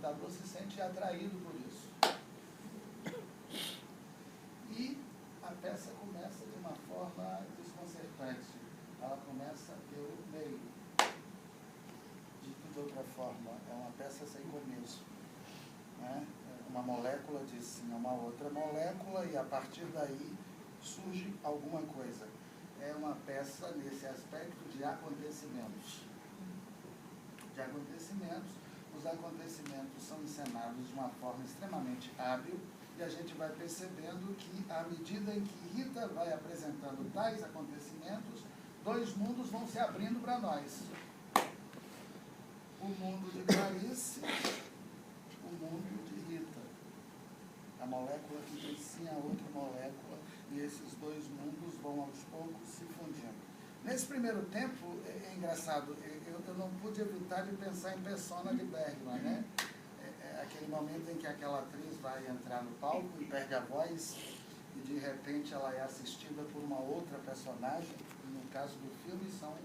espectador se sente atraído por isso. E a peça começa de uma forma desconcertante. Ela começa pelo meio. De outra forma, é uma peça sem começo. Né? Uma molécula diz sim a uma outra molécula e a partir daí surge alguma coisa. É uma peça nesse aspecto de acontecimentos. Os acontecimentos são encenados de uma forma extremamente hábil e a gente vai percebendo que, à medida em que Rita vai apresentando tais acontecimentos, dois mundos vão se abrindo para nós. O mundo de Clarice, o mundo de Rita. A molécula que diz sim a outra molécula, e esses dois mundos vão aos poucos se fundindo. Nesse primeiro tempo, é engraçado, eu não pude evitar de pensar em Persona de Bergman, né? Aquele momento em que aquela atriz vai entrar no palco e perde a voz, e de repente ela é assistida por uma outra personagem. No caso do filme, são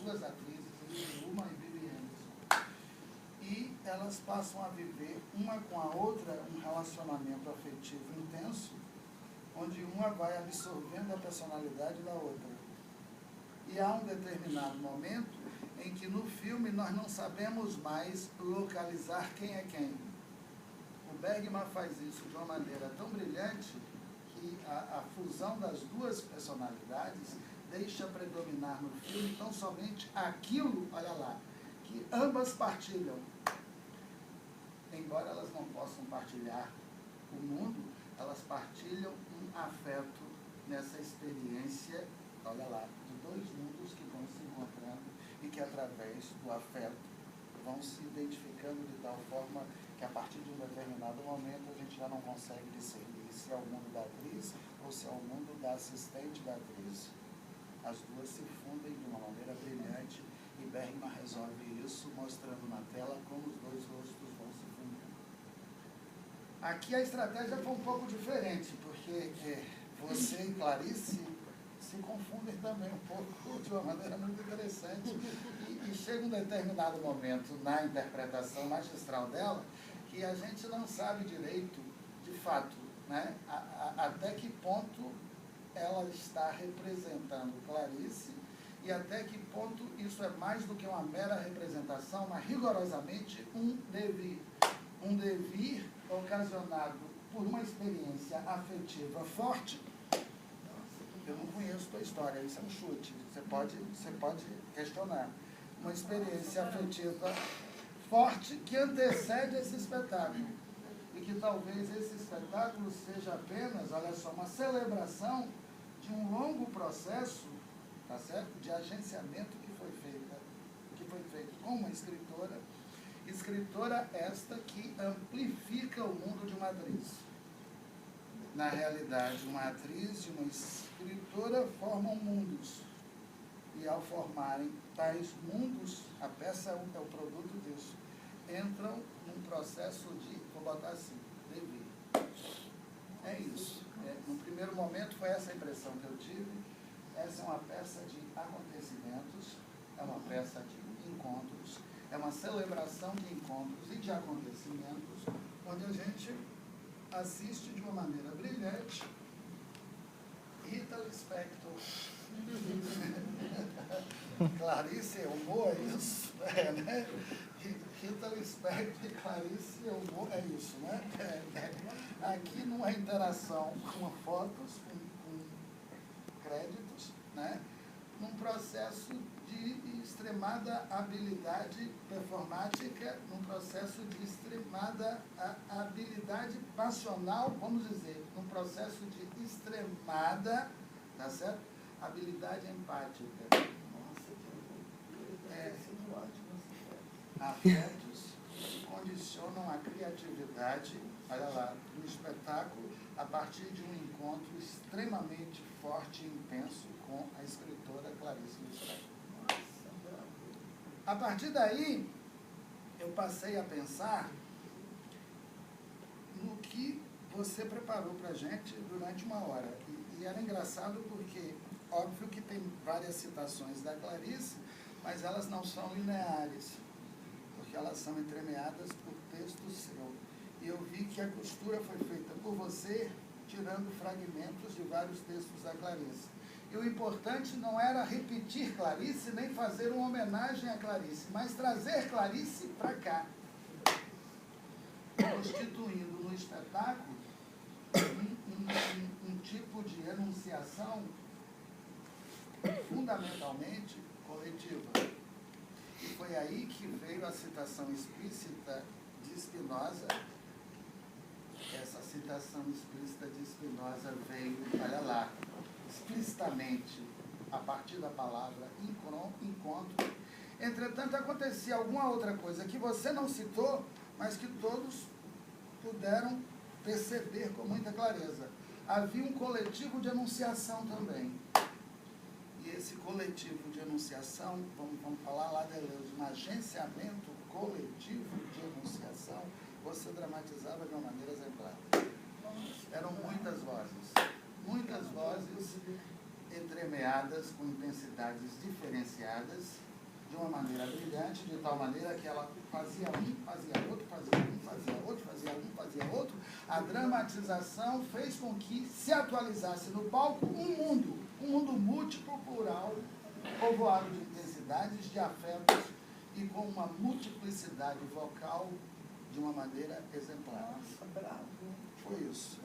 duas atrizes, uma e Vivi Anderson. E elas passam a viver uma com a outra um relacionamento afetivo intenso, onde uma vai absorvendo a personalidade da outra. E há um determinado momento em que no filme nós não sabemos mais localizar quem é quem. O Bergman faz isso de uma maneira tão brilhante que a fusão das duas personalidades deixa predominar no filme tão somente aquilo, olha lá, que ambas partilham. Embora elas não possam partilhar o mundo, elas partilham um afeto nessa experiência, olha lá, de dois mundos que vão se encontrando e que através do afeto vão se identificando de tal forma que a partir de um determinado momento a gente já não consegue discernir se é o mundo da atriz ou se é o mundo da assistente da atriz. As duas se fundem de uma maneira brilhante e Bergman resolve isso mostrando na tela como os dois rostos vão se fundindo. Aqui a estratégia foi um pouco diferente, porque você e Clarice se confundem também um pouco de uma maneira muito interessante e chega um determinado momento na interpretação magistral dela que a gente não sabe direito, de fato, né, até que ponto ela está representando Clarice e até que ponto isso é mais do que uma mera representação, mas rigorosamente um devir. Um devir ocasionado por uma experiência afetiva forte. Eu não conheço a tua história, isso é um chute, você pode questionar. Uma experiência afetiva forte que antecede esse espetáculo. E que talvez esse espetáculo seja apenas, olha só, uma celebração de um longo processo, tá certo? De agenciamento que foi feito com uma escritora esta que amplifica o mundo de uma atriz. Na realidade, uma atriz e uma escritora formam mundos. E ao formarem tais mundos, a peça é o produto disso. Entram num processo de, vou botar assim, devir. É isso. No primeiro momento foi essa a impressão que eu tive. Essa é uma peça de acontecimentos, é uma peça de encontros, é uma celebração de encontros e de acontecimentos, onde a gente assiste de uma maneira brilhante Rita Lispector. Clarice Elmore, é isso? Né? Rita Lispector e Clarice Elmore, é isso, né? Aqui numa interação com fotos, com créditos, né? Num processo de extremada habilidade performática, num processo de extremada habilidade passional, vamos dizer, num processo de extremada, tá certo? Habilidade empática. Nossa, afetos que condicionam a criatividade, olha lá, do espetáculo a partir de um encontro extremamente forte e intenso com a escritora Clarice Lispector. A partir daí, eu passei a pensar no que você preparou para a gente durante uma hora. E era engraçado porque, óbvio que tem várias citações da Clarice, mas elas não são lineares, porque ela relação entremeadas por texto seu. E eu vi que a costura foi feita por você, tirando fragmentos de vários textos da Clarice. E o importante não era repetir Clarice, nem fazer uma homenagem a Clarice, mas trazer Clarice para cá, constituindo no espetáculo um tipo de enunciação fundamentalmente coletiva. E foi aí que veio a citação explícita de Spinoza. Essa citação explícita de Spinoza veio, olha lá, explicitamente, a partir da palavra encontro. Entretanto, acontecia alguma outra coisa que você não citou, mas que todos puderam perceber com muita clareza. Havia um coletivo de enunciação também. E esse coletivo de enunciação, vamos falar lá de Deleuze, um agenciamento coletivo de enunciação, você dramatizava de uma maneira exemplar. Eram muitas vozes entremeadas com intensidades diferenciadas, de uma maneira brilhante, de tal maneira que ela fazia um, fazia outro, fazia um, fazia outro, fazia um, fazia outro. A dramatização fez com que se atualizasse no palco um mundo múltiplo, plural, povoado de intensidades, de afetos e com uma multiplicidade vocal de uma maneira exemplar. Nossa, bravo. Foi isso.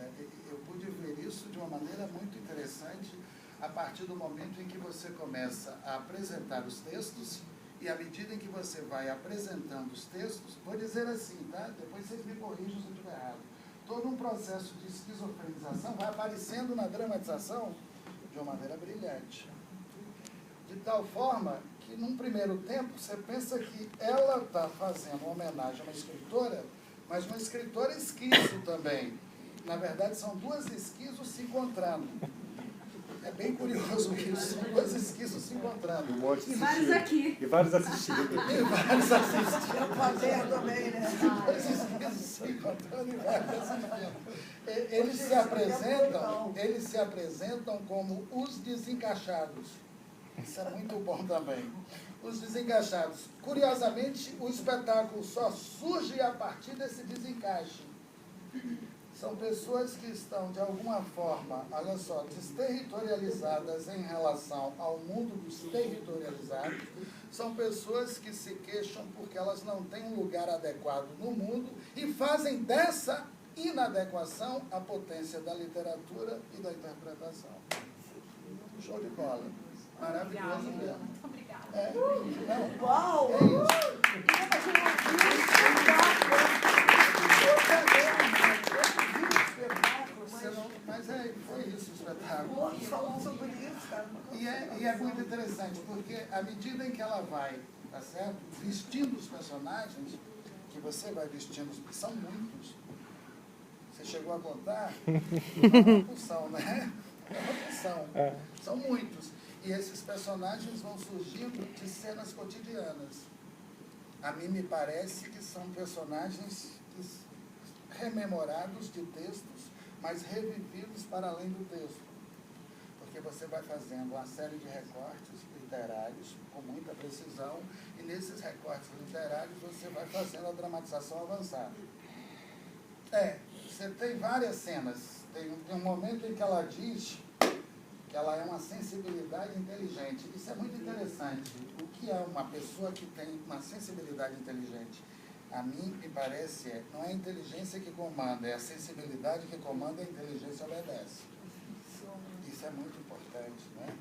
Eu pude ver isso de uma maneira muito interessante a partir do momento em que você começa a apresentar os textos e à medida em que você vai apresentando os textos, vou dizer assim, tá? Depois vocês me corrijam se eu estiver errado. Todo um processo de esquizofrenização vai aparecendo na dramatização de uma maneira brilhante. De tal forma que, num primeiro tempo, você pensa que ela está fazendo uma homenagem a uma escritora, mas uma escritora esquizo também. Na verdade, são duas esquizos se encontrando. É bem curioso isso, duas esquizos se encontrando. E vários aqui. E vários assistindo. E vários assistindo. Eu fazer também, né? Dois esquizos se encontrando e vários assistindo. Eles se apresentam como os desencaixados. Isso é muito bom também. Os desencaixados. Curiosamente, o espetáculo só surge a partir desse desencaixe. São pessoas que estão, de alguma forma, olha só, desterritorializadas em relação ao mundo dos territorializados. São pessoas que se queixam porque elas não têm um lugar adequado no mundo e fazem dessa inadequação a potência da literatura e da interpretação. Show de bola. Maravilhoso mesmo. Muito obrigada. Uau! É isso. Mas foi isso o espetáculo. Falando sobre isso, cara. E é muito interessante, porque à medida em que ela vai, tá certo? Vestindo os personagens, que você vai vestindo, são muitos. Você chegou a contar? É uma porção, né? É uma porção. São muitos. E esses personagens vão surgindo de cenas cotidianas. A mim me parece que são personagens rememorados de textos, mas revividos para além do texto. Porque você vai fazendo uma série de recortes literários com muita precisão, e nesses recortes literários você vai fazendo a dramatização avançada. Você tem várias cenas. Tem um momento em que ela diz que ela é uma sensibilidade inteligente. Isso é muito interessante. O que é uma pessoa que tem uma sensibilidade inteligente? A mim, me parece, não é a inteligência que comanda, é a sensibilidade que comanda, a inteligência obedece. Isso é muito importante, né?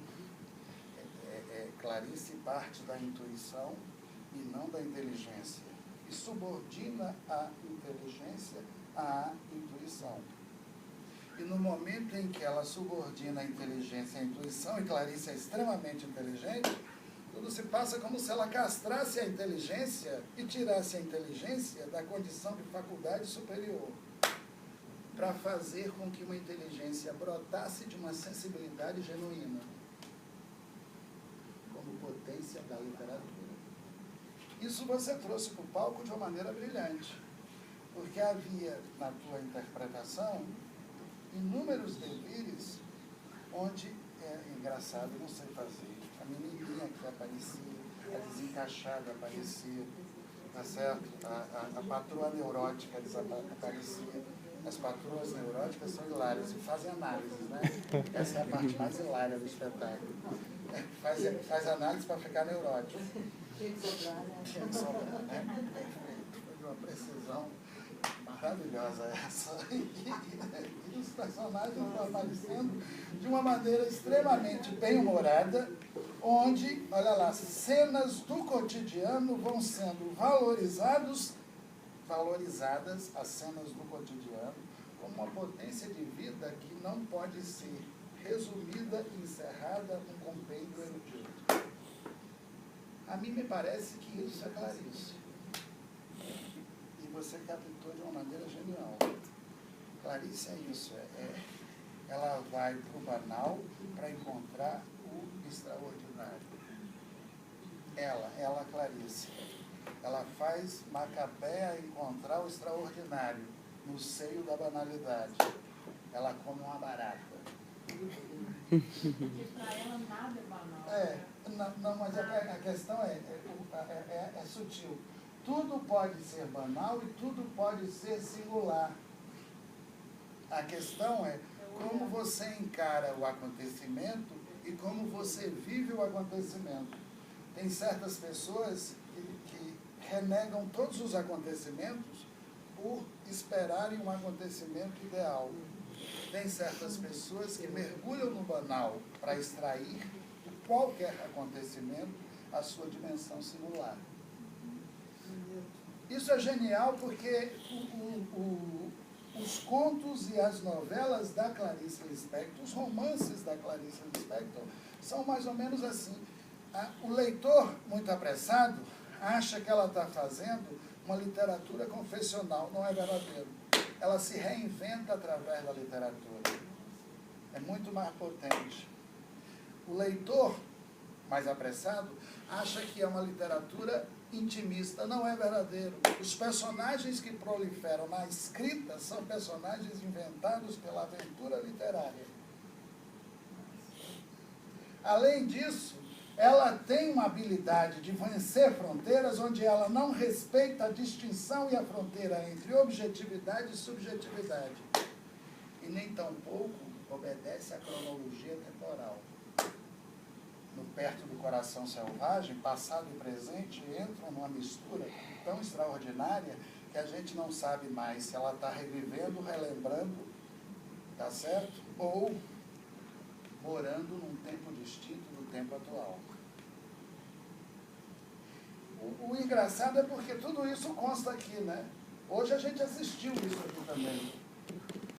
Clarice parte da intuição e não da inteligência. E subordina a inteligência à intuição. E no momento em que ela subordina a inteligência à intuição, e Clarice é extremamente inteligente, tudo se passa como se ela castrasse a inteligência e tirasse a inteligência da condição de faculdade superior, para fazer com que uma inteligência brotasse de uma sensibilidade genuína, como potência da literatura. Isso você trouxe para o palco de uma maneira brilhante, porque havia na tua interpretação inúmeros delírios onde, engraçado, não sei fazer, a menininha que aparecia, a desencaixada aparecia, tá certo? A patroa neurótica, eles apareciam. As patroas neuróticas são hilárias e fazem análises, né? Essa é a parte mais hilária do espetáculo. Faz análise para ficar neurótico. Tinha que sobrar, né? Perfeito. Foi de uma precisão maravilhosa essa. E os personagens estão aparecendo de uma maneira extremamente bem-humorada, onde, olha lá, cenas do cotidiano vão sendo valorizadas as cenas do cotidiano como uma potência de vida que não pode ser resumida e encerrada num compêndio erudito. A mim me parece que isso é claríssimo. E você captou de uma maneira genial. Clarice é isso, ela vai para o banal para encontrar o extraordinário. Ela, Clarice, ela faz Macabea encontrar o extraordinário no seio da banalidade. Ela come uma barata. Porque para ela nada é banal. Não, mas a questão é sutil. Tudo pode ser banal e tudo pode ser singular. A questão é como você encara o acontecimento e como você vive o acontecimento. Tem certas pessoas que renegam todos os acontecimentos por esperarem um acontecimento ideal. Tem certas pessoas que mergulham no banal para extrair de qualquer acontecimento a sua dimensão singular. Isso é genial porque os contos e as novelas da Clarice Lispector, os romances da Clarice Lispector, são mais ou menos assim. O leitor, muito apressado, acha que ela está fazendo uma literatura confessional. Não é verdadeiro. Ela se reinventa através da literatura. É muito mais potente. O leitor, mais apressado, acha que é uma literatura intimista. Não é verdadeiro. Os personagens que proliferam na escrita são personagens inventados pela aventura literária. Além disso, ela tem uma habilidade de vencer fronteiras onde ela não respeita a distinção e a fronteira entre objetividade e subjetividade. E nem tampouco obedece à cronologia temporal. No Perto do Coração Selvagem, passado e presente entram numa mistura tão extraordinária que a gente não sabe mais se ela está revivendo, relembrando, tá certo? Ou morando num tempo distinto do tempo atual. O engraçado é porque tudo isso consta aqui, né? Hoje a gente assistiu isso aqui também.